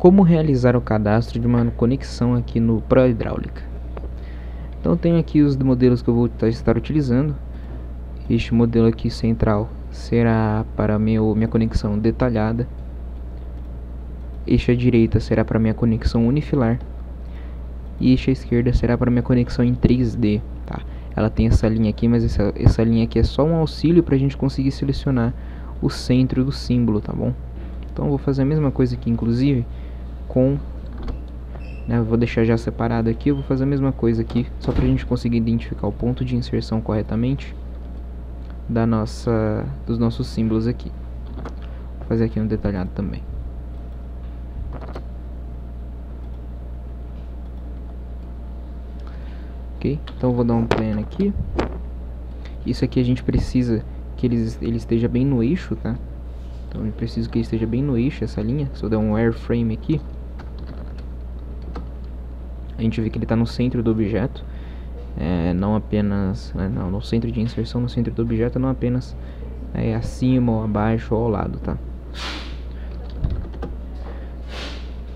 como realizar o cadastro de uma conexão aqui no ProHidráulica. Então tenho aqui os modelos que eu vou estar utilizando. Este modelo aqui central será para minha conexão detalhada. Este à direita será para minha conexão unifilar. E este à esquerda será para minha conexão em 3D, tá? Ela tem essa linha aqui, mas essa linha aqui é só um auxílio para a gente conseguir selecionar o centro do símbolo, tá bom? Então eu vou fazer a mesma coisa aqui, inclusive, eu vou deixar já separado aqui, eu vou fazer a mesma coisa aqui, só para a gente conseguir identificar o ponto de inserção corretamente dos nossos símbolos aqui. Vou fazer aqui no detalhado também. Ok, então eu vou dar um plano aqui. Isso aqui a gente precisa que ele esteja bem no eixo, tá? Então eu preciso que ele esteja bem no eixo, essa linha. Se eu der um wireframe aqui, a gente vê que ele está no centro do objeto, não apenas no centro de inserção, no centro do objeto, não apenas acima ou abaixo ou ao lado, tá?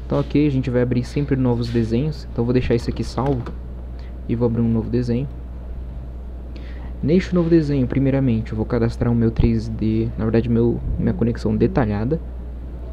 Então ok, a gente vai abrir sempre novos desenhos. Então eu vou deixar isso aqui salvo e vou abrir um novo desenho. Neste novo desenho, primeiramente, eu vou cadastrar o meu 3D, na verdade minha conexão detalhada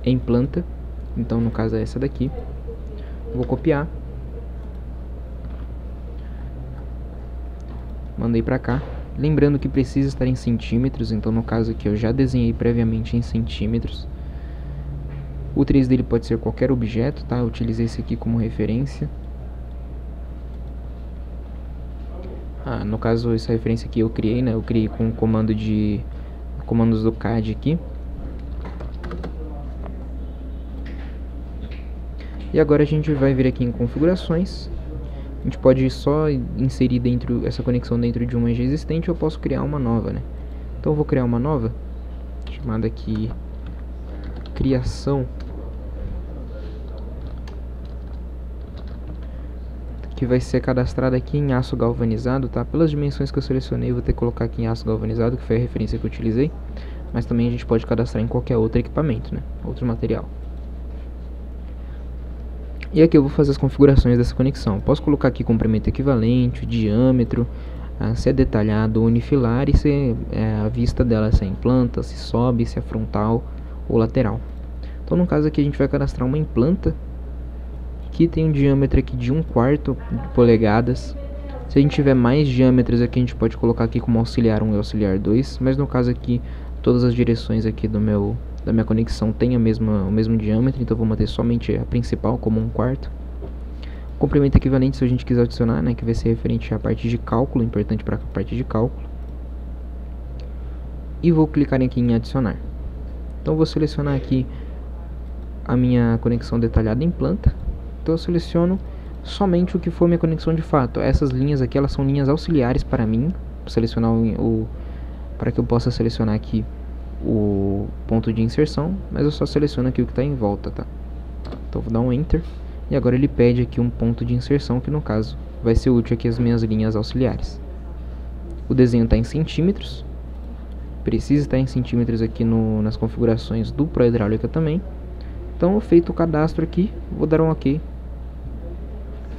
em planta. Então no caso é essa daqui. Vou copiar, mandei pra cá, lembrando que precisa estar em centímetros. Então no caso aqui eu já desenhei previamente em centímetros. O 3D ele pode ser qualquer objeto, tá? Eu utilizei esse aqui como referência. No caso essa referência aqui eu criei, né? Eu criei com o comandos do CAD aqui. E agora a gente vai vir aqui em configurações. A gente pode só inserir essa conexão dentro de uma já existente, ou eu posso criar uma nova, né? Então eu vou criar uma nova, chamada aqui criação, que vai ser cadastrada aqui em aço galvanizado, tá? Pelas dimensões que eu selecionei, eu vou ter que colocar aqui em aço galvanizado, que foi a referência que eu utilizei. Mas também a gente pode cadastrar em qualquer outro equipamento, né? Outro material. E aqui eu vou fazer as configurações dessa conexão. Posso colocar aqui comprimento equivalente, diâmetro, se é detalhado ou unifilar, e se a vista dela, se é em planta, se sobe, se é frontal ou lateral. Então no caso aqui a gente vai cadastrar uma em planta, que tem um diâmetro aqui de 1/4 de polegadas. Se a gente tiver mais diâmetros aqui, a gente pode colocar aqui como auxiliar 1 e auxiliar 2, mas no caso aqui todas as direções aqui da minha conexão tem o mesmo diâmetro, então eu vou manter somente a principal como 1/4. Comprimento equivalente, se a gente quiser adicionar, né, que vai ser referente à parte de cálculo, importante para a parte de cálculo. E vou clicar aqui em adicionar. Então eu vou selecionar aqui a minha conexão detalhada em planta. Então eu seleciono somente o que for minha conexão de fato. Essas linhas aqui, elas são linhas auxiliares para mim, para que eu possa selecionar aqui o ponto de inserção, mas eu só seleciono aqui o que está em volta, tá? Então vou dar um Enter, e agora ele pede aqui um ponto de inserção, que no caso vai ser útil aqui as minhas linhas auxiliares. O desenho está em centímetros, precisa estar em centímetros aqui nas configurações do ProHidráulica também. Então feito o cadastro aqui, vou dar um OK.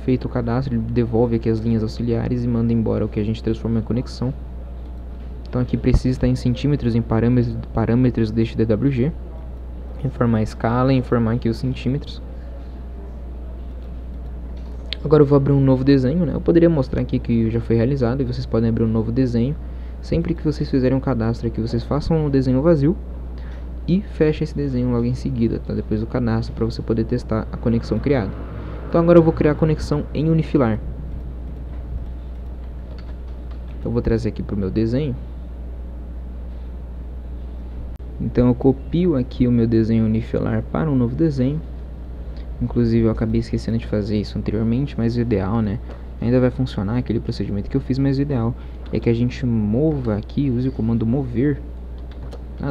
Feito o cadastro, ele devolve aqui as linhas auxiliares e manda embora o que a gente transforma em conexão. Então aqui precisa estar em centímetros, em parâmetros deste DWG. Informar a escala e informar aqui os centímetros. Agora eu vou abrir um novo desenho, né? Eu poderia mostrar aqui que já foi realizado, e vocês podem abrir um novo desenho. Sempre que vocês fizerem um cadastro aqui, vocês façam um desenho vazio e fechem esse desenho logo em seguida, tá? Depois do cadastro, para você poder testar a conexão criada. Então agora eu vou criar a conexão em unifilar. Eu vou trazer aqui para o meu desenho. Então eu copio aqui o meu desenho unifilar para um novo desenho. Inclusive eu acabei esquecendo de fazer isso anteriormente, mas o ideal, né, ainda vai funcionar aquele procedimento que eu fiz, mas o ideal é que a gente mova aqui, use o comando mover,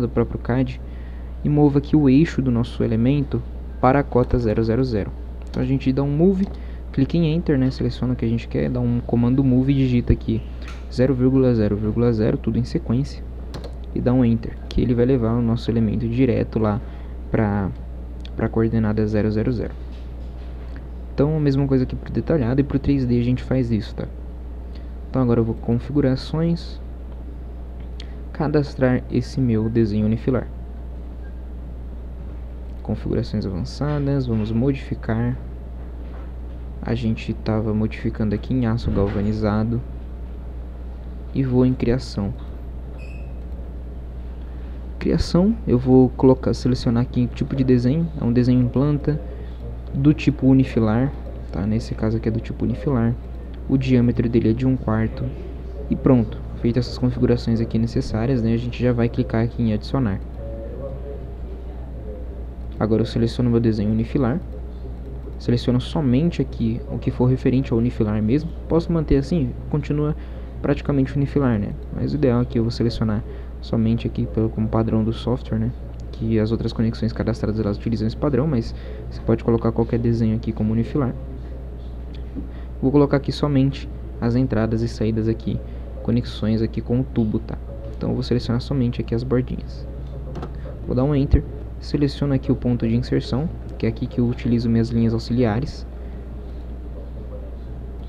do próprio CAD, e mova aqui o eixo do nosso elemento para a cota 000. Então a gente dá um move, clica em Enter, né, seleciona o que a gente quer, dá um comando move e digita aqui 0,0,0, tudo em sequência, e dá um Enter, que ele vai levar o nosso elemento direto lá para para a coordenada 0, 0, 0. Então a mesma coisa aqui para o detalhado, e para o 3D a gente faz isso, tá? Então agora eu vou configurações, cadastrar esse meu desenho unifilar. Configurações avançadas, vamos modificar. A gente estava modificando aqui em aço galvanizado. E vou em criação. Criação, eu vou selecionar aqui tipo de desenho. É um desenho em planta do tipo unifilar, tá? Nesse caso aqui é do tipo unifilar. O diâmetro dele é de 1/4. E pronto, feitas essas configurações aqui necessárias, né? A gente já vai clicar aqui em adicionar. Agora eu seleciono meu desenho unifilar. Seleciono somente aqui o que for referente ao unifilar mesmo. Posso manter assim, continua praticamente unifilar, né? Mas o ideal aqui eu vou selecionar somente aqui como padrão do software, né? Que as outras conexões cadastradas elas utilizam esse padrão, mas você pode colocar qualquer desenho aqui como unifilar. Vou colocar aqui somente as entradas e saídas aqui, conexões aqui com o tubo, tá? Então eu vou selecionar somente aqui as bordinhas. Vou dar um Enter, seleciono aqui o ponto de inserção, que é aqui que eu utilizo minhas linhas auxiliares.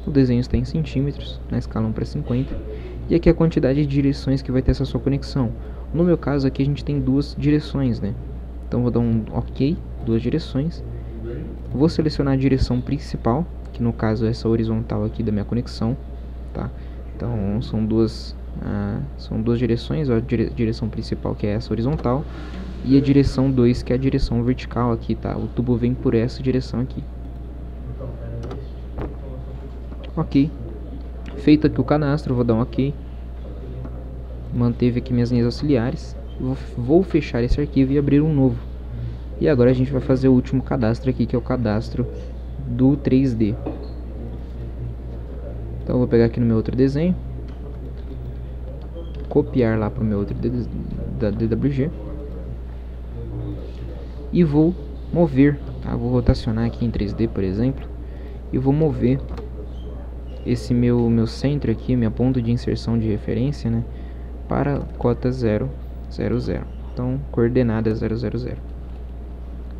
O desenho está em centímetros, na escala 1/50. E aqui a quantidade de direções que vai ter essa sua conexão. No meu caso aqui a gente tem 2 direções, né? Então vou dar um OK, 2 direções. Vou selecionar a direção principal, que no caso é essa horizontal aqui da minha conexão, tá? Então são duas direções, a direção principal que é essa horizontal e a direção 2 que é a direção vertical aqui, tá? O tubo vem por essa direção aqui. Ok, feito aqui o cadastro, vou dar um OK. Manteve aqui minhas linhas auxiliares. Vou fechar esse arquivo e abrir um novo. E agora a gente vai fazer o último cadastro aqui, que é o cadastro do 3D. Então eu vou pegar aqui no meu outro desenho, copiar lá para o meu outro da DWG e vou mover, tá? Vou rotacionar aqui em 3D, por exemplo, e vou mover esse meu centro aqui, minha ponta de inserção de referência, né, para cota 0, 0, 0. Então, coordenada 0, 0, 0.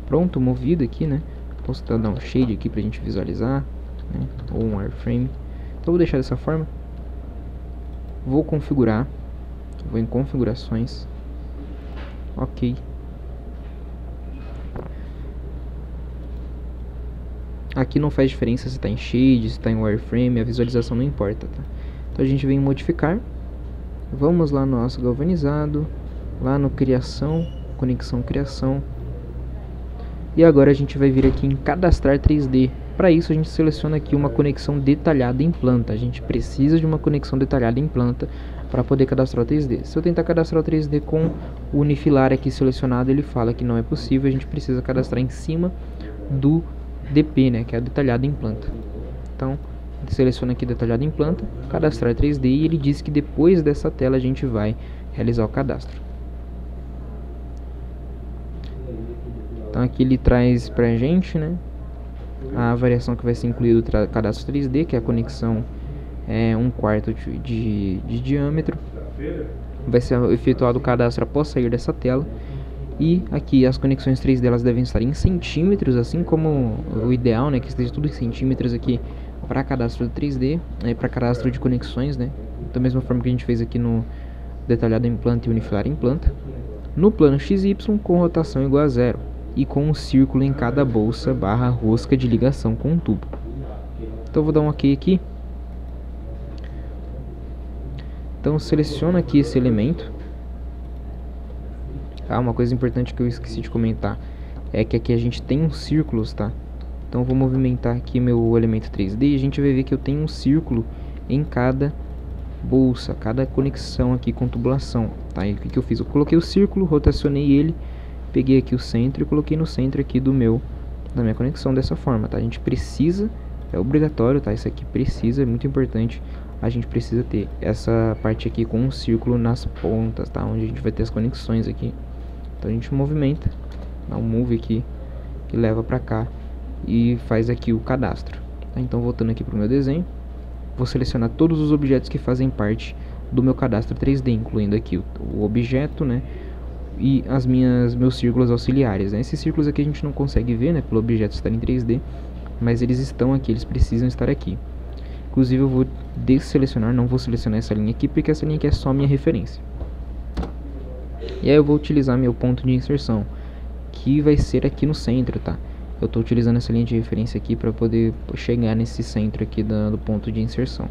Pronto, movido aqui, né? Posso dar um shade aqui pra gente visualizar, né, ou um wireframe. Então, vou deixar dessa forma. Vou configurar. Vou em configurações. Ok. Aqui não faz diferença se está em shade, se está em wireframe, a visualização não importa, tá? Então a gente vem em modificar. Vamos lá no aço galvanizado, lá no criação, conexão criação. E agora a gente vai vir aqui em cadastrar 3D. Para isso a gente seleciona aqui uma conexão detalhada em planta. A gente precisa de uma conexão detalhada em planta para poder cadastrar o 3D. Se eu tentar cadastrar o 3D com o unifilar aqui selecionado, ele fala que não é possível. A gente precisa cadastrar em cima do DP, né, que é detalhado em planta. Então, seleciona aqui detalhado em planta, cadastrar 3D, e ele diz que depois dessa tela a gente vai realizar o cadastro. Então aqui ele traz pra gente, né, a variação que vai ser incluída do cadastro 3D, que é a conexão 1/4 de diâmetro. Vai ser efetuado o cadastro após sair dessa tela. E aqui as conexões 3D elas devem estar em centímetros, assim como o ideal, né, que esteja tudo em centímetros aqui para cadastro do 3D, para cadastro de conexões, né, da mesma forma que a gente fez aqui no detalhado em planta e unifilar em planta. No plano XY com rotação igual a 0 e com um círculo em cada bolsa barra rosca de ligação com um tubo. Então eu vou dar um OK aqui. Então seleciono aqui esse elemento. Uma coisa importante que eu esqueci de comentar é que aqui a gente tem uns círculos, tá? Então eu vou movimentar aqui meu elemento 3D e a gente vai ver que eu tenho um círculo em cada bolsa, cada conexão aqui com tubulação, tá? E o que eu fiz? Eu coloquei o círculo, rotacionei ele, peguei aqui o centro e coloquei no centro aqui da minha conexão dessa forma, tá? A gente precisa, é obrigatório, tá? Isso aqui precisa, é muito importante. A gente precisa ter essa parte aqui com um círculo nas pontas, tá? Onde a gente vai ter as conexões aqui. Então a gente movimenta, dá um move aqui que leva pra cá e faz aqui o cadastro, tá? Então voltando aqui pro meu desenho, vou selecionar todos os objetos que fazem parte do meu cadastro 3D, incluindo aqui o objeto, né, e meus círculos auxiliares, né? Esses círculos aqui a gente não consegue ver, né, pelo objeto estar em 3D, mas eles estão aqui, eles precisam estar aqui. Inclusive eu vou desselecionar, não vou selecionar essa linha aqui, porque essa linha aqui é só minha referência. E aí eu vou utilizar meu ponto de inserção, que vai ser aqui no centro, tá? Eu estou utilizando essa linha de referência aqui para poder chegar nesse centro aqui do ponto de inserção.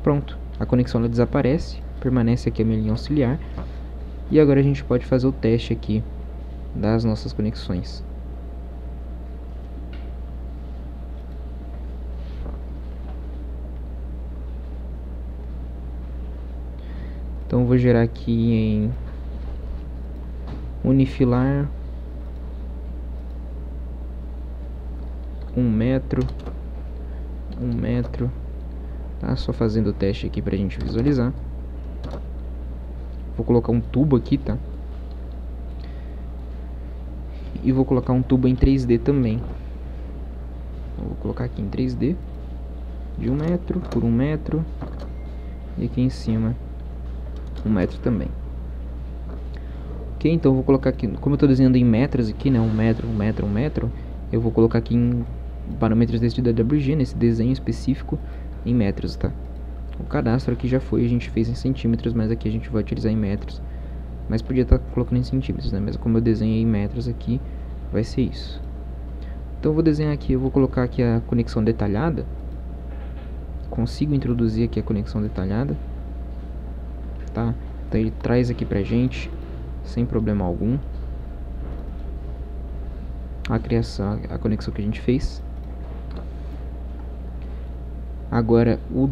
Pronto, a conexão ela desaparece, permanece aqui a minha linha auxiliar. E agora a gente pode fazer o teste aqui das nossas conexões. Então eu vou gerar aqui em unifilar 1 metro, tá? Só fazendo o teste aqui pra gente visualizar. Vou colocar um tubo aqui, tá? E vou colocar um tubo em 3D também. Eu vou colocar aqui em 3D de 1 metro por 1 metro. E aqui em cima 1 metro também. Ok, então eu vou colocar aqui, como eu estou desenhando em metros aqui, né? 1 metro, 1 metro, 1 metro. Eu vou colocar aqui em parâmetros desse DWG, nesse desenho específico, em metros, tá? O cadastro aqui já foi, a gente fez em centímetros, mas aqui a gente vai utilizar em metros. Mas podia estar colocando em centímetros, né? Mas como eu desenhei em metros aqui, vai ser isso. Então eu vou desenhar aqui, eu vou colocar aqui a conexão detalhada. Consigo introduzir aqui a conexão detalhada, tá? Então ele traz aqui pra gente, sem problema algum, a criação, a conexão que a gente fez. Agora o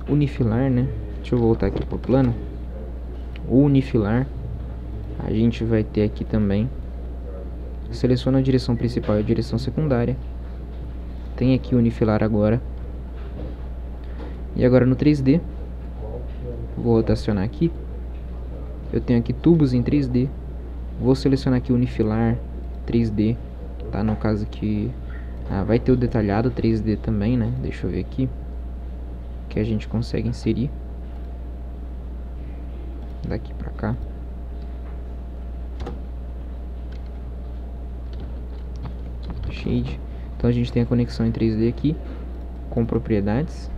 unifilar, né? Deixa eu voltar aqui pro plano. O unifilar, a gente vai ter aqui também. Seleciona a direção principal e a direção secundária. Tem aqui o unifilar agora. E agora no 3D, vou rotacionar aqui. Eu tenho aqui tubos em 3D. Vou selecionar aqui o unifilar 3D, tá? No caso aqui, vai ter o detalhado 3D também, né? Deixa eu ver aqui que a gente consegue inserir daqui pra cá. Shade. Então a gente tem a conexão em 3D aqui com propriedades.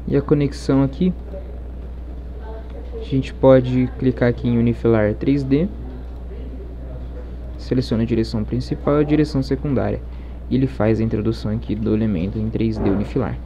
E a conexão aqui, a gente pode clicar aqui em unifilar 3D. Seleciona a direção principal e a direção secundária. E ele faz a introdução aqui do elemento em 3D unifilar.